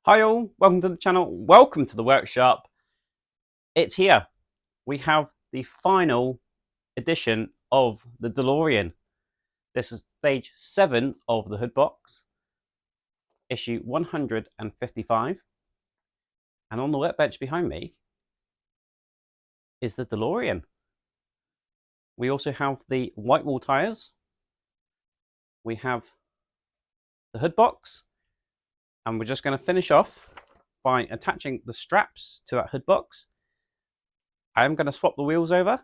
Hi all, welcome to the channel, welcome to the workshop. It's here. We have the final edition of the DeLorean. This is stage 7 of the hood box, issue 155. And on the workbench behind me is the DeLorean. We also have the white wall tyres. We have the hood box. And we're just going to finish off by attaching the straps to that hood box. I'm going to swap the wheels over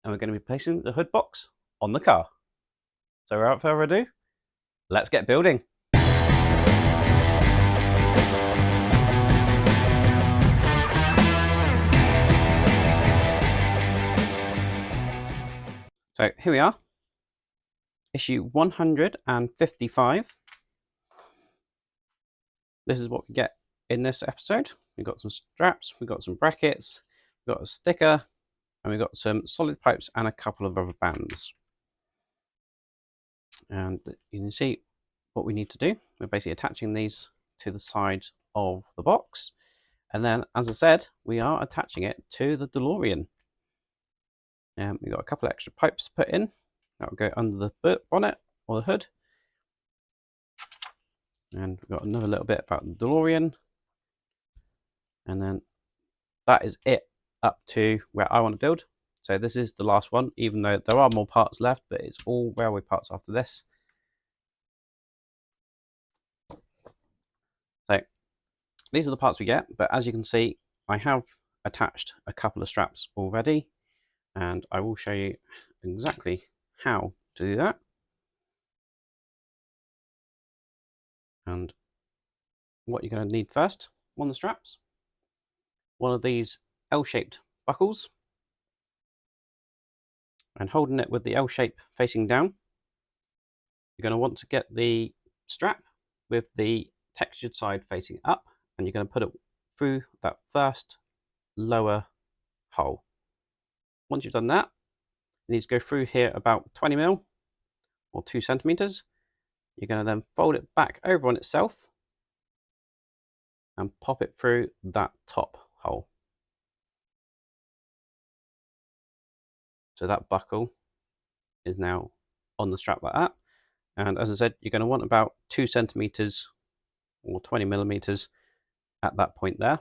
and we're going to be placing the hood box on the car. So without further ado, let's get building. So here we are, issue 155. This is what we get in this episode. We've got some straps, we've got some brackets, we've got a sticker, and we've got some solid pipes and a couple of rubber bands. And you can see what we need to do. We're basically attaching these to the side of the box. And then, as I said, we are attaching it to the DeLorean. We've got a couple of extra pipes to put in. That will go under the bonnet or the hood. And we've got another little bit about the DeLorean. And then that is it up to where I want to build. So this is the last one, even though there are more parts left, but it's all railway parts after this. So these are the parts we get, but as you can see, I have attached a couple of straps already, and I will show you exactly how to do that. And what you're going to need first, one of the straps, one of these L-shaped buckles, and holding it with the L shape facing down, you're going to want to get the strap with the textured side facing up, and you're going to put it through that first lower hole. Once you've done that, you need to go through here about 20 mil or 2 centimeters. You're going to then fold it back over on itself and pop it through that top hole. So that buckle is now on the strap like that. And as I said, you're going to want about 2 centimeters or 20 millimeters at that point there.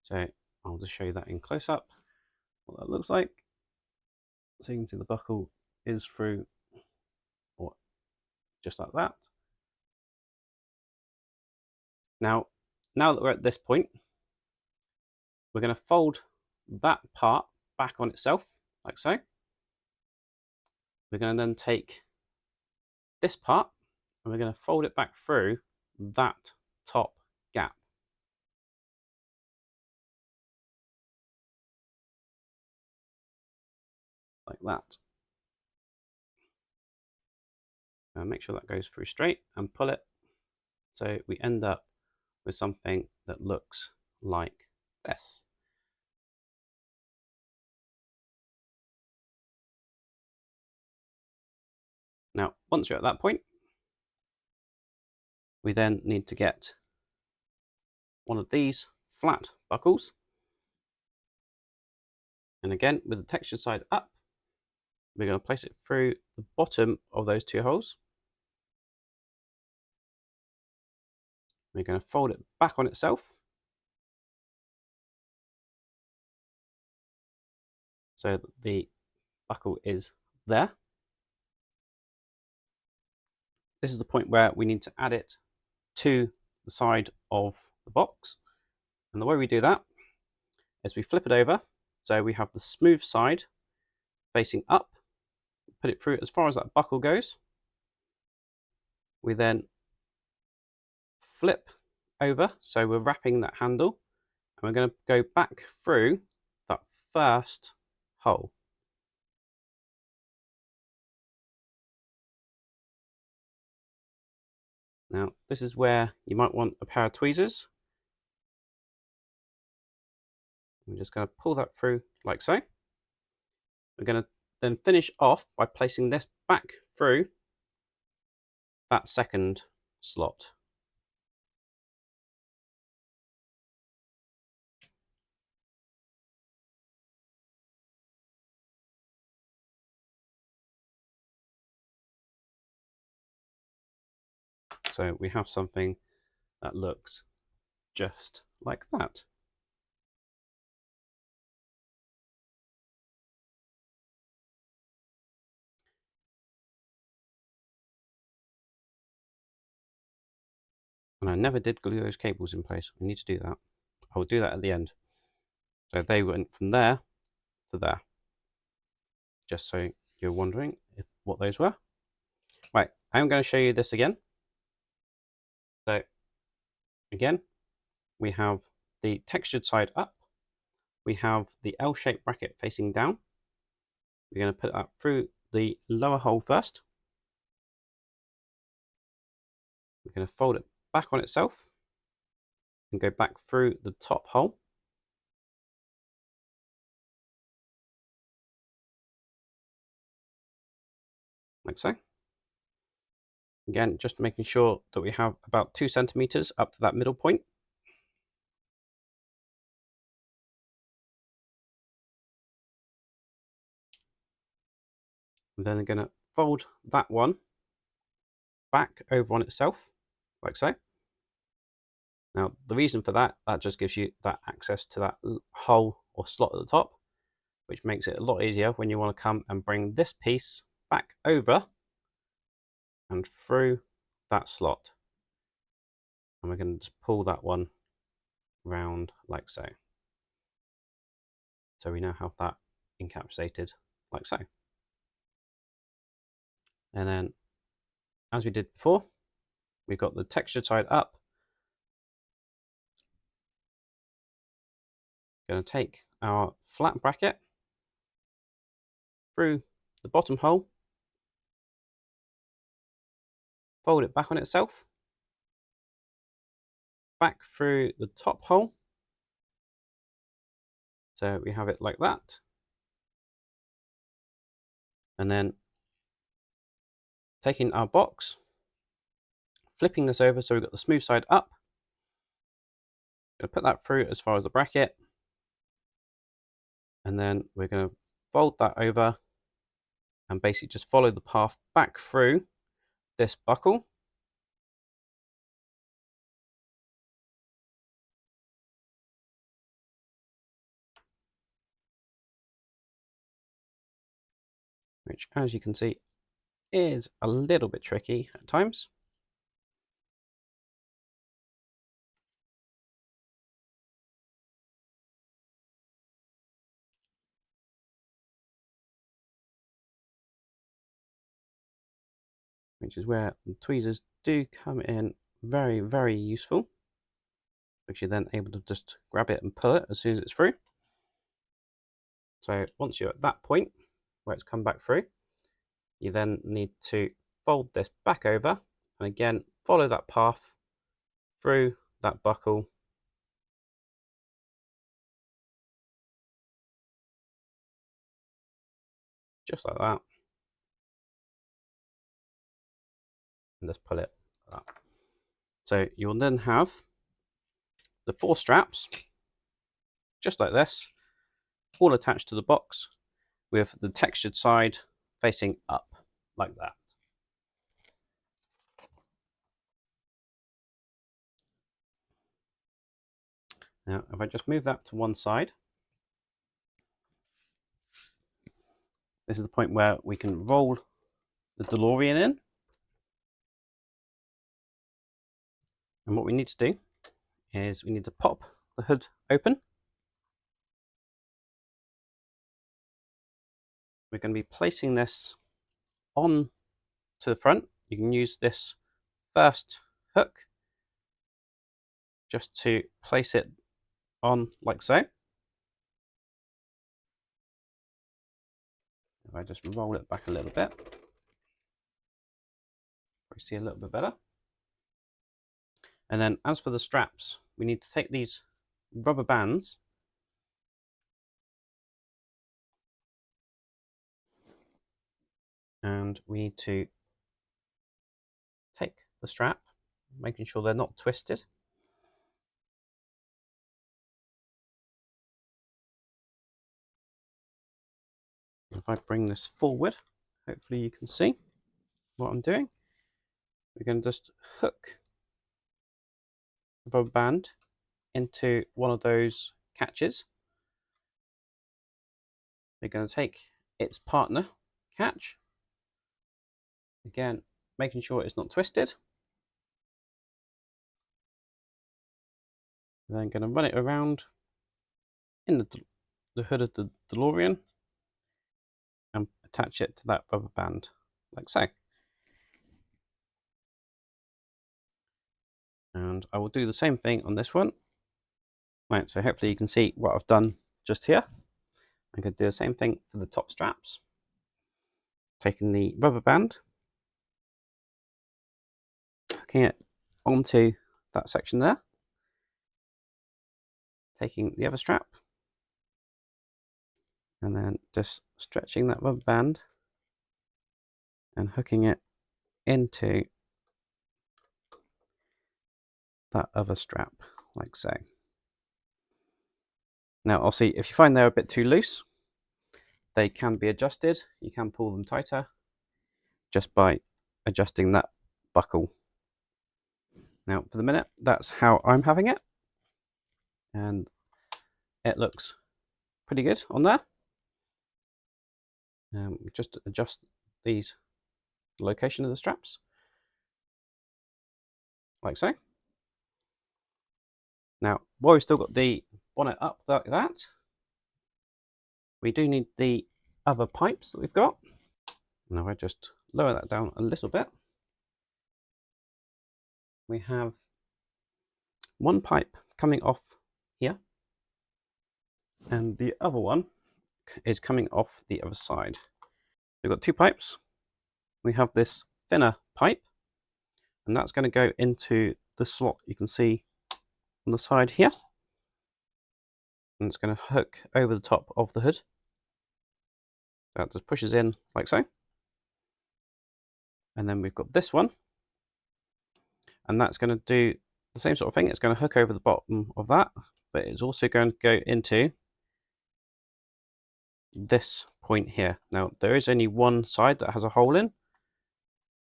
So I'll just show you that in close up, what that looks like. So you can see the buckle is through, or just like that. Now that we're at this point, we're going to fold that part back on itself, like so. We're going to then take this part and we're going to fold it back through that top gap. Like that. And make sure that goes through straight and pull it. So we end up with something that looks like this. Now, once you're at that point, we then need to get one of these flat buckles. And again, with the textured side up, we're going to place it through the bottom of those 2 holes. We're going to fold it back on itself. So that the buckle is there. This is the point where we need to add it to the side of the box. And the way we do that is we flip it over. So we have the smooth side facing up, put it through as far as that buckle goes. We then flip over, so we're wrapping that handle, and we're going to go back through that first hole. Now, this is where you might want a pair of tweezers. We're just going to pull that through like so. We're going to then finish off by placing this back through that second slot. So we have something that looks just like that. And I never did glue those cables in place. I need to do that. I will do that at the end. So they went from there to there. Just so you're wondering what those were. Right, I'm going to show you this again. So again, we have the textured side up. We have the L-shaped bracket facing down. We're going to put that through the lower hole first. We're going to fold it back on itself and go back through the top hole. Like so. Again, just making sure that we have about 2 centimeters up to that middle point. And then I'm going to fold that one back over on itself, like so. Now, the reason for that just gives you that access to that hole or slot at the top, which makes it a lot easier when you want to come and bring this piece back over and through that slot. And we're going to just pull that one round like so. So we now have that encapsulated like so. And then, as we did before, we've got the textured side up. Going to take our flat bracket through the bottom hole, fold it back on itself, back through the top hole. So we have it like that. And then taking our box, flipping this over so we've got the smooth side up. Going to put that through as far as the bracket. And then we're going to fold that over and basically just follow the path back through this buckle. Which, as you can see, is a little bit tricky at times. Which is where the tweezers do come in very, very useful, because you're then able to just grab it and pull it as soon as it's through. So once you're at that point where it's come back through, you then need to fold this back over and again follow that path through that buckle, just like that, and just pull it like that. So you'll then have the 4 straps, just like this, all attached to the box with the textured side facing up, like that. Now, if I just move that to one side, this is the point where we can roll the DeLorean in. And what we need to do is we need to pop the hood open. We're going to be placing this on to the front. You can use this first hook just to place it on like so. If I just roll it back a little bit, we see a little bit better. And then as for the straps, we need to take these rubber bands and we need to take the strap, making sure they're not twisted. If I bring this forward, hopefully you can see what I'm doing. we're going to just hook the rubber band into one of those catches. We're going to take its partner catch, again making sure it's not twisted. And then going to run it around in the hood of the DeLorean and attach it to that rubber band, like so. And I will do the same thing on this one. Right, so hopefully you can see what I've done just here. I'm going to do the same thing for the top straps. Taking the rubber band, hooking it onto that section there, taking the other strap, and then just stretching that rubber band and hooking it into that other strap, like so. Now, obviously, if you find they're a bit too loose, they can be adjusted. You can pull them tighter just by adjusting that buckle. Now, for the minute, that's how I'm having it. And it looks pretty good on there. Just adjust the location of the straps, like so. Now, while we've still got the bonnet up like that, we do need the other pipes that we've got. Now I just lower that down a little bit. We have one pipe coming off here, and the other one is coming off the other side. We've got two pipes. We have this thinner pipe, and that's going to go into the slot you can see on the side here. And it's going to hook over the top of the hood. That just pushes in like so. And then we've got this one, and that's going to do the same sort of thing. It's going to hook over the bottom of that, but it's also going to go into this point here. Now, there is only one side that has a hole in,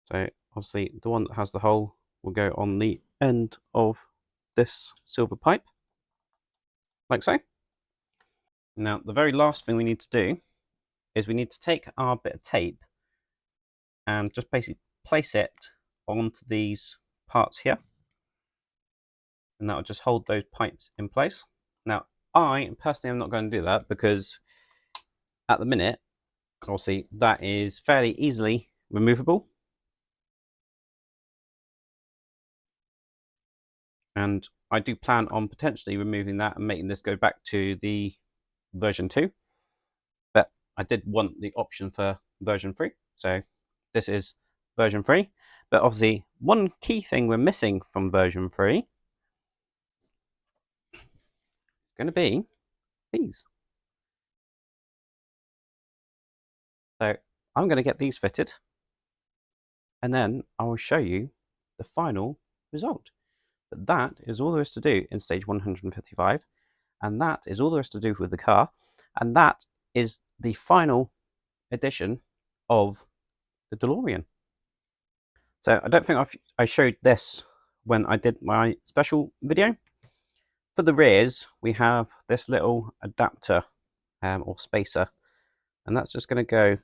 so obviously the one that has the hole will go on the end of this silver pipe, like so. Now, the very last thing we need to do is we need to take our bit of tape and just basically place it onto these parts here, and that will just hold those pipes in place. Now, I personally am not going to do that because at the minute, obviously, that is fairly easily removable. And I do plan on potentially removing that and making this go back to the version 2. But I did want the option for version 3. So this is version 3. But obviously, one key thing we're missing from version 3 is going to be these. So I'm going to get these fitted, and then I will show you the final result. But that is all there is to do in stage 155, and that is all there is to do with the car, and that is the final edition of the DeLorean. So I don't think I showed this when I did my special video. For the rears, we have this little adapter or spacer, and that's just going to go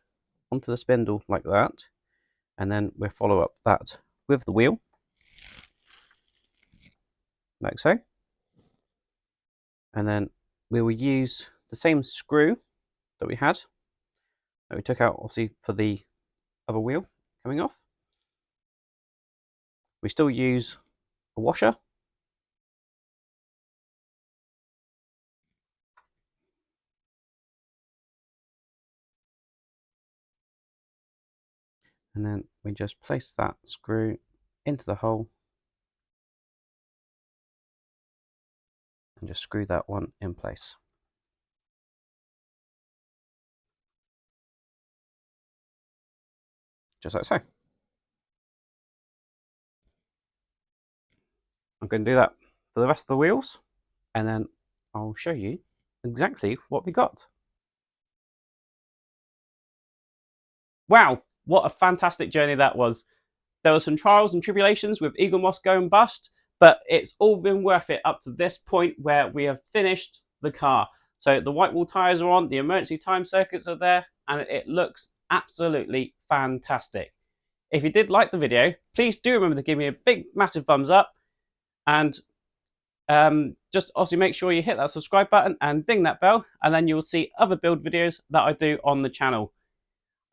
onto the spindle like that, and then we'll follow up that with the wheel, like so. And then we will use the same screw that we had, that we took out obviously for the other wheel coming off. We still use a washer, and then we just place that screw into the hole and just screw that one in place. Just like so. I'm going to do that for the rest of the wheels, and then I'll show you exactly what we got. Wow, what a fantastic journey that was. There were some trials and tribulations with Eagle Moss going bust, but it's all been worth it up to this point where we have finished the car. So the white wall tyres are on, the emergency time circuits are there, and it looks absolutely fantastic. If you did like the video, please do remember to give me a big, massive thumbs up, and just also make sure you hit that subscribe button and ding that bell, and then you'll see other build videos that I do on the channel.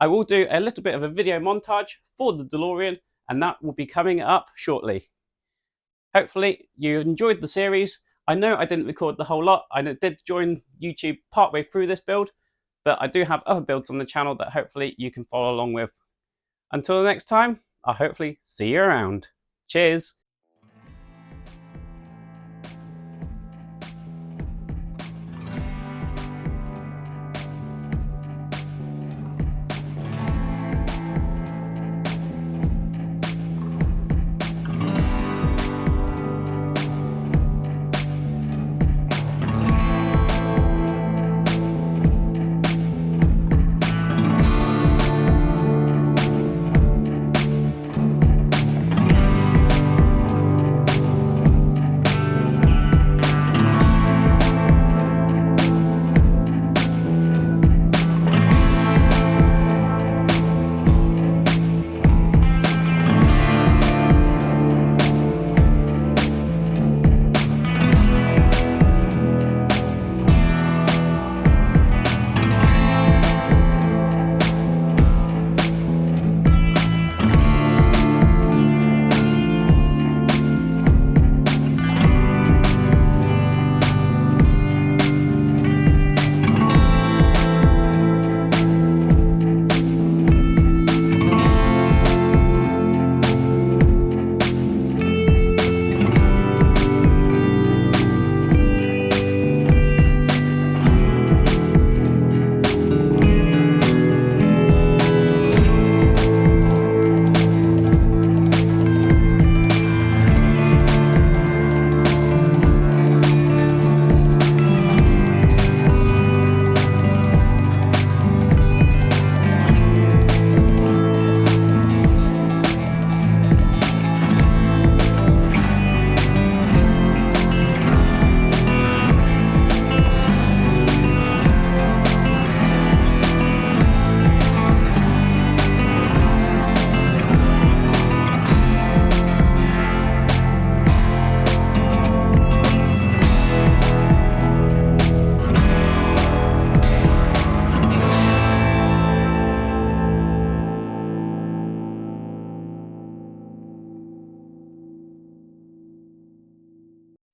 I will do a little bit of a video montage for the DeLorean, and that will be coming up shortly. Hopefully you enjoyed the series. I know I didn't record the whole lot. I did join YouTube partway through this build, but I do have other builds on the channel that hopefully you can follow along with. Until the next time, I'll hopefully see you around. Cheers!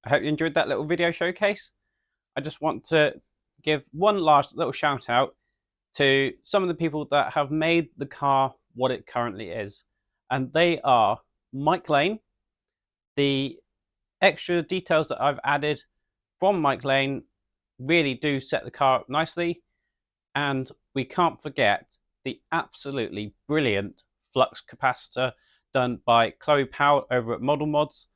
I hope you enjoyed that little video showcase. I just want to give one last little shout out to some of the people that have made the car what it currently is. And they are Mike Lane. The extra details that I've added from Mike Lane really do set the car up nicely. And we can't forget the absolutely brilliant flux capacitor done by Chloe Powell over at Model Mods.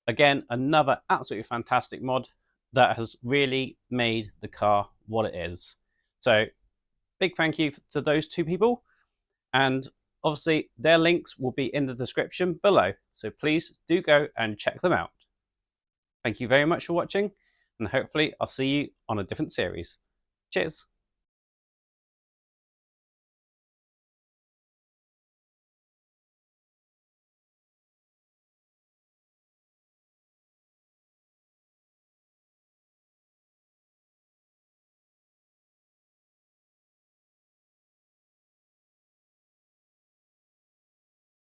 Again, another absolutely fantastic mod that has really made the car what it is. So big thank you to those two people, and obviously their links will be in the description below, so please do go and check them out. Thank you very much for watching, and hopefully I'll see you on a different series. Cheers!